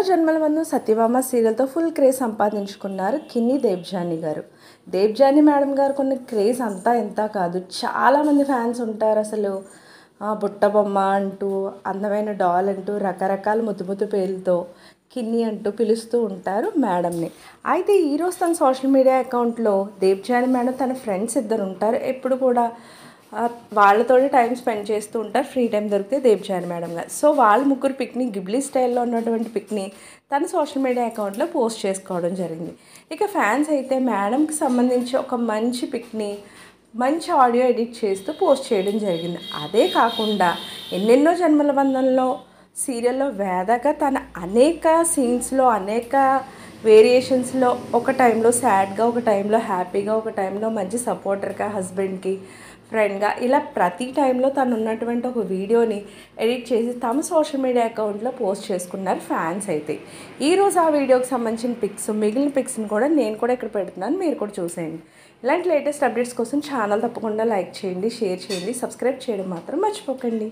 జన్మల బంధం Satyabhama సీరియల్తో full craze సంపాదించుకున్నారు కిన్ని దేవ్జానీ గారు. దేవ్జానీ మేడం గారు కొన్ని క్రేజ్ అంతా ఇంత కాదు, చాలామంది ఫ్యాన్స్ ఉంటారు. అసలు బుట్ట బొమ్మ అంటూ, అందమైన డాల్ అంటూ, రకరకాల ముద్దు పేర్లతో కిన్ని అంటూ పిలుస్తూ ఉంటారు మేడంని. అయితే ఈరోజు తన సోషల్ మీడియా అకౌంట్లో దేవ్జానీ మేడం తన ఫ్రెండ్స్ ఇద్దరు ఉంటారు, ఎప్పుడు కూడా వాళ్ళతోటి టైం స్పెండ్ చేస్తూ ఉంటారు ఫ్రీ టైం దొరికితే దేవ్జానీ మేడం గారు. సో వాళ్ళ ముగ్గురు పిక్ని గిబ్లీ స్టైల్లో ఉన్నటువంటి పిక్ని తన సోషల్ మీడియా అకౌంట్లో పోస్ట్ చేసుకోవడం జరిగింది. ఇక ఫ్యాన్స్ అయితే మేడంకి సంబంధించి ఒక మంచి పిక్ని మంచి ఆడియో ఎడిట్ చేస్తూ పోస్ట్ చేయడం జరిగింది. అదే కాకుండా ఎన్నెన్నో జన్మల బంధంలో సీరియల్లో వేదగా తన అనేక సీన్స్లో అనేక వేరియేషన్స్లో ఒక టైంలో సాడ్గా, ఒక టైంలో హ్యాపీగా, ఒక టైంలో మంచి సపోర్టర్గా, హస్బెండ్కి ఫ్రెండ్గా, ఇలా ప్రతి టైంలో తను ఉన్నటువంటి ఒక వీడియోని ఎడిట్ చేసి తమ సోషల్ మీడియా అకౌంట్లో పోస్ట్ చేసుకున్నారు ఫ్యాన్స్. అయితే ఈరోజు ఆ వీడియోకి సంబంధించిన పిక్స్, మిగిలిన పిక్స్ని కూడా నేను కూడా ఇక్కడ పెడుతున్నాను, మీరు కూడా చూసేయండి. ఇలాంటి లేటెస్ట్ అప్డేట్స్ కోసం ఛానల్ తప్పకుండా లైక్ చేయండి, షేర్ చేయండి, సబ్స్క్రైబ్ చేయడం మాత్రం మర్చిపోకండి.